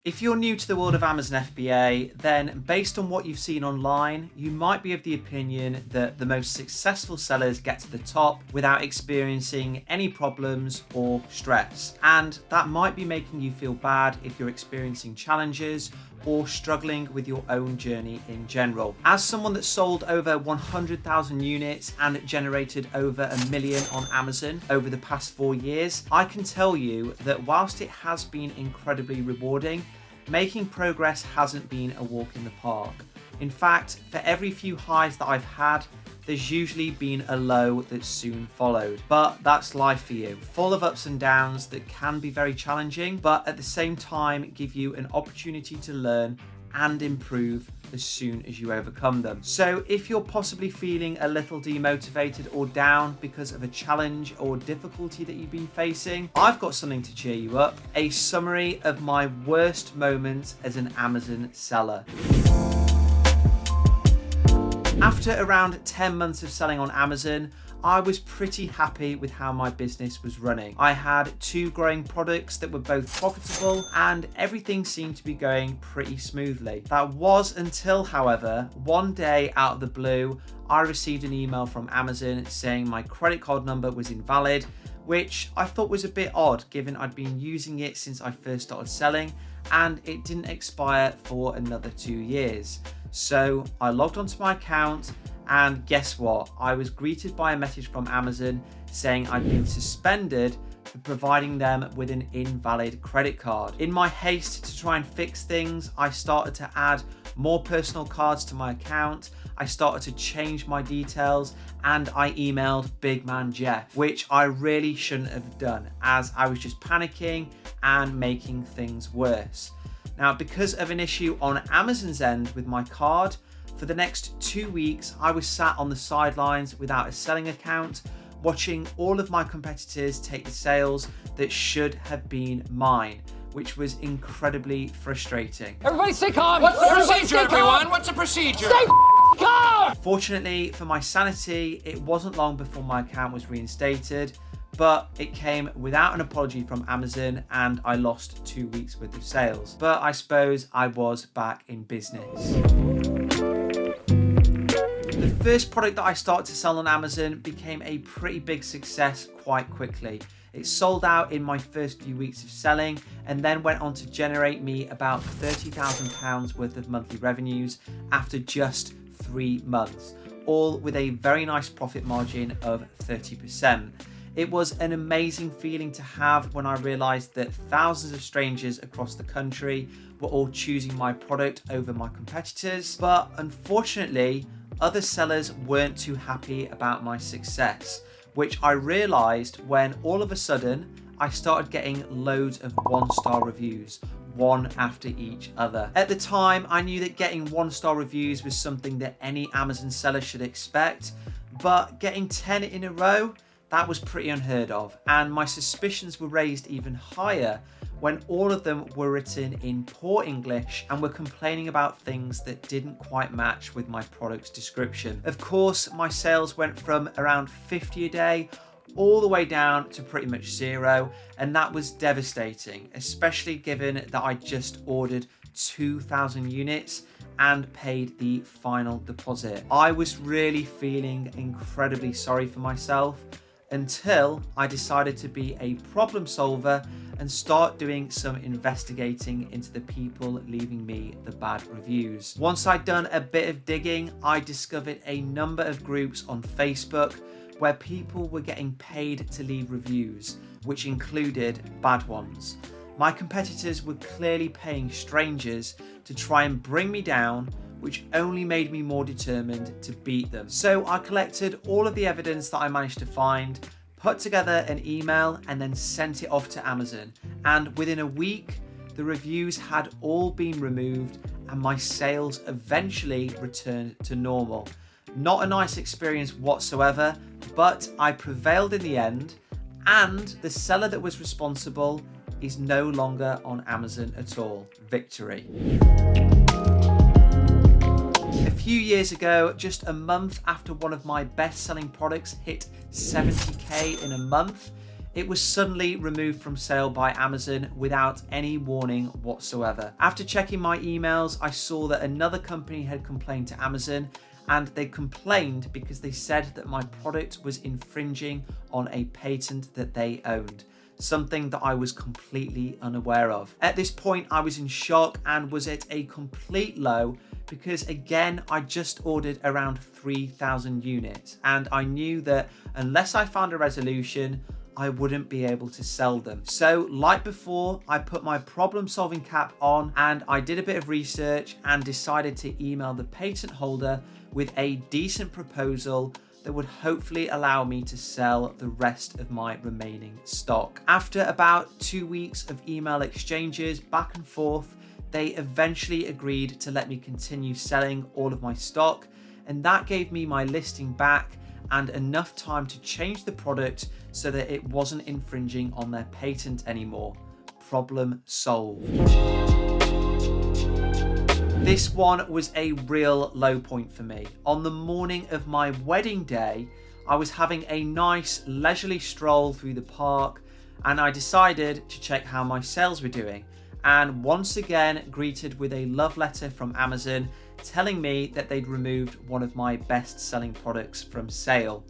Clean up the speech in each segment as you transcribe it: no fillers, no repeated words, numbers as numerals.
If you're new to the world of Amazon FBA, then based on what you've seen online, you might be of the opinion that the most successful sellers get to the top without experiencing any problems or stress. And that might be making you feel bad if you're experiencing challenges or struggling with your own journey in general. As someone that sold over 100,000 units and generated over $1 million on Amazon over the past 4 years, I can tell you that whilst it has been incredibly rewarding, making progress hasn't been a walk in the park. In fact, for every few highs that I've had, there's usually been a low that's soon followed. But that's life for you, full of ups and downs that can be very challenging, but at the same time give you an opportunity to learn and improve as soon as you overcome them. So if you're possibly feeling a little demotivated or down because of a challenge or difficulty that you've been facing, I've got something to cheer you up: a summary of my worst moments as an Amazon seller. After around 10 months of selling on Amazon, I was pretty happy with how my business was running. I had 2 growing products that were both profitable and everything seemed to be going pretty smoothly. That was until, however, one day out of the blue, I received an email from Amazon saying my credit card number was invalid, which I thought was a bit odd given I'd been using it since I first started selling and it didn't expire for another 2 years. So I logged onto my account and guess what? I was greeted by a message from Amazon saying I'd been suspended for providing them with an invalid credit card. In my haste to try and fix things, I started to add more personal cards to my account. I started to change my details and I emailed Big Man Jeff, which I really shouldn't have done as I was just panicking and making things worse. Now, because of an issue on Amazon's end with my card, for the next 2 weeks, I was sat on the sidelines without a selling account, watching all of my competitors take the sales that should have been mine, which was incredibly frustrating. Everybody stay calm! What's the procedure, everyone? What's the procedure? Stay calm! Fortunately for my sanity, it wasn't long before my account was reinstated, but it came without an apology from Amazon and I lost 2 weeks worth of sales. But I suppose I was back in business. The first product that I started to sell on Amazon became a pretty big success quite quickly. It sold out in my first few weeks of selling and then went on to generate me about £30,000 worth of monthly revenues after just 3 months, all with a very nice profit margin of 30%. It was an amazing feeling to have when I realized that thousands of strangers across the country were all choosing my product over my competitors, but unfortunately, other sellers weren't too happy about my success, which I realized when all of a sudden I started getting loads of 1-star reviews, one after each other. At the time, I knew that getting 1-star reviews was something that any Amazon seller should expect, but getting 10 in a row, that was pretty unheard of, and my suspicions were raised even higher when all of them were written in poor English and were complaining about things that didn't quite match with my product's description. Of course, my sales went from around 50 a day all the way down to pretty much 0, and that was devastating, especially given that I just ordered 2,000 units and paid the final deposit. I was really feeling incredibly sorry for myself until I decided to be a problem solver and start doing some investigating into the people leaving me the bad reviews. Once I'd done a bit of digging, I discovered a number of groups on Facebook where people were getting paid to leave reviews, which included bad ones. My competitors were clearly paying strangers to try and bring me down, which only made me more determined to beat them. So I collected all of the evidence that I managed to find, put together an email and then sent it off to Amazon. And within a week, the reviews had all been removed and my sales eventually returned to normal. Not a nice experience whatsoever, but I prevailed in the end, and the seller that was responsible is no longer on Amazon at all. Victory. A few years ago, just a month after one of my best-selling products hit 70k in a month, it was suddenly removed from sale by Amazon without any warning whatsoever. After checking my emails, I saw that another company had complained to Amazon, and they complained because they said that my product was infringing on a patent that they owned, something that I was completely unaware of. At this point, I was in shock and was at a complete low because, again, I just ordered around 3,000 units, and I knew that unless I found a resolution, I wouldn't be able to sell them. So like before, I put my problem solving cap on and I did a bit of research and decided to email the patent holder with a decent proposal that would hopefully allow me to sell the rest of my remaining stock. After about 2 weeks of email exchanges back and forth, they eventually agreed to let me continue selling all of my stock, and that gave me my listing back and enough time to change the product so that it wasn't infringing on their patent anymore. Problem solved. This one was a real low point for me. On the morning of my wedding day, I was having a nice leisurely stroll through the park, and I decided to check how my sales were doing, and once again greeted with a love letter from Amazon telling me that they'd removed one of my best-selling products from sale.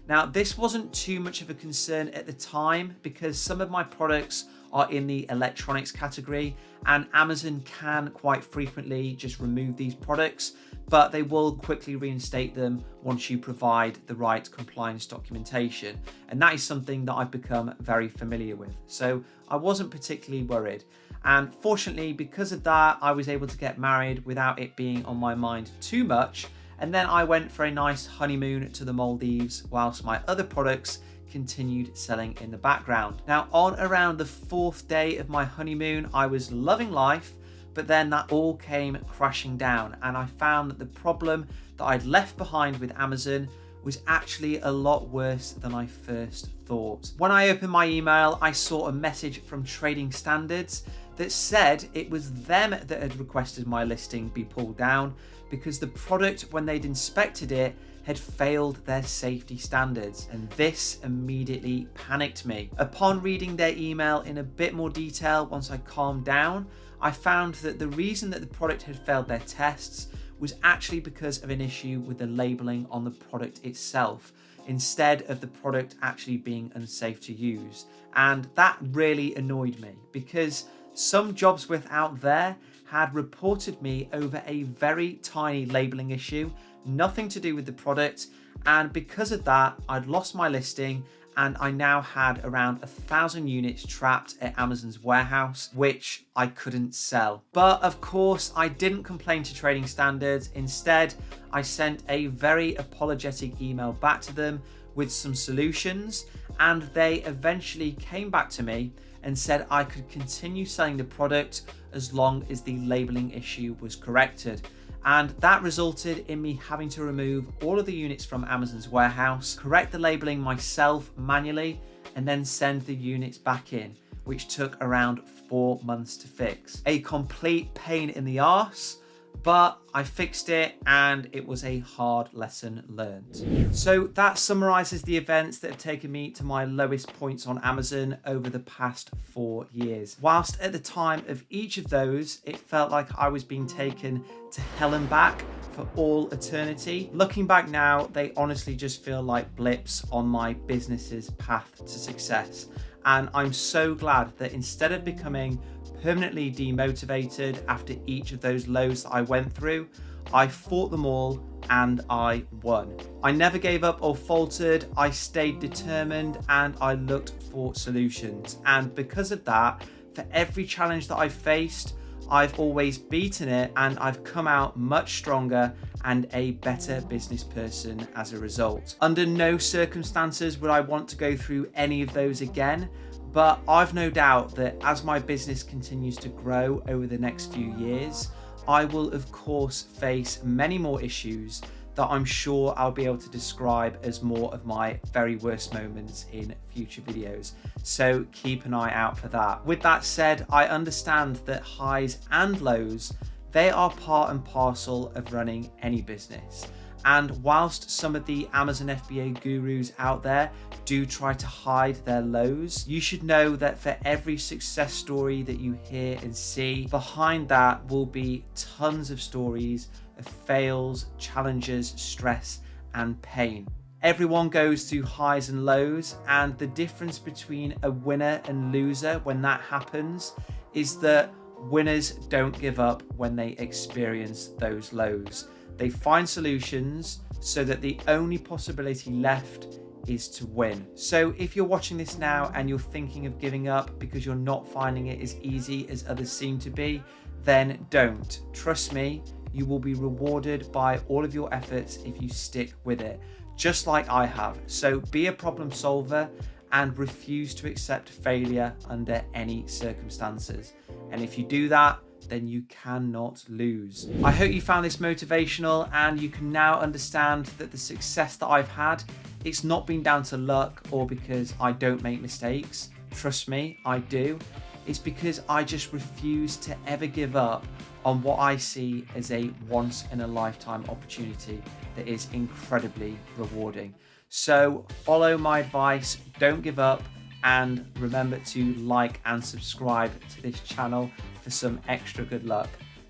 Now, this wasn't too much of a concern at the time because some of my products are in the electronics category, and Amazon can quite frequently just remove these products, but they will quickly reinstate them once you provide the right compliance documentation. And that is something that I've become very familiar with. So I wasn't particularly worried. And fortunately, because of that, I was able to get married without it being on my mind too much. And then I went for a nice honeymoon to the Maldives whilst my other products continued selling in the background. Now, on around the 4th day of my honeymoon, I was loving life, but then that all came crashing down, and I found that the problem that I'd left behind with Amazon was actually a lot worse than I first thought. When I opened my email, I saw a message from Trading Standards that said it was them that had requested my listing be pulled down because the product, when they'd inspected it, had failed their safety standards, and this immediately panicked me. Upon reading their email in a bit more detail, once I calmed down, I found that the reason that the product had failed their tests was actually because of an issue with the labeling on the product itself, instead of the product actually being unsafe to use. And that really annoyed me because some jobs with out there had reported me over a very tiny labeling issue, nothing to do with the product, and because of that, I'd lost my listing and I now had around 1,000 units trapped at Amazon's warehouse, which I couldn't sell. But of course, I didn't complain to Trading Standards. Instead, I sent a very apologetic email back to them with some solutions, and they eventually came back to me and said I could continue selling the product as long as the labeling issue was corrected. And that resulted in me having to remove all of the units from Amazon's warehouse, correct the labeling myself manually, and then send the units back in, which took around 4 months to fix. A complete pain in the arse, but I fixed it and it was a hard lesson learned. So that summarizes the events that have taken me to my lowest points on Amazon over the past 4 years. Whilst at the time of each of those, it felt like I was being taken to hell and back for all eternity. Looking back now, they honestly just feel like blips on my business's path to success. And I'm so glad that instead of becoming permanently demotivated after each of those lows that I went through, I fought them all and I won. I never gave up or faltered. I stayed determined and I looked for solutions. And because of that, for every challenge that I've faced, I've always beaten it, and I've come out much stronger and a better business person as a result. Under no circumstances would I want to go through any of those again, but I've no doubt that as my business continues to grow over the next few years, I will of course face many more issues that I'm sure I'll be able to describe as more of my very worst moments in future videos. So keep an eye out for that. With that said, I understand that highs and lows, they are part and parcel of running any business. And whilst some of the Amazon FBA gurus out there do try to hide their lows, you should know that for every success story that you hear and see, behind that will be tons of stories of fails, challenges, stress, and pain. Everyone goes through highs and lows, and the difference between a winner and loser when that happens is that winners don't give up when they experience those lows. They find solutions so that the only possibility left is to win. So if you're watching this now and you're thinking of giving up because you're not finding it as easy as others seem to be, then don't. Trust me, you will be rewarded by all of your efforts if you stick with it, just like I have. So be a problem solver and refuse to accept failure under any circumstances. And if you do that, then you cannot lose. I hope you found this motivational and you can now understand that the success that I've had, it's not been down to luck or because I don't make mistakes. Trust me, I do. It's because I just refuse to ever give up on what I see as a once in a lifetime opportunity that is incredibly rewarding. So follow my advice, don't give up, and remember to like and subscribe to this channel for some extra good luck.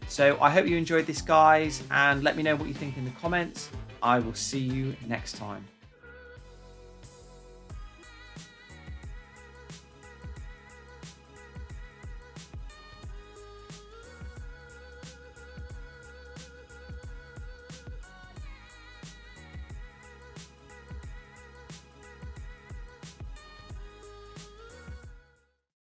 So I hope you enjoyed this, guys, and let me know what you think in the comments. I will see you next time.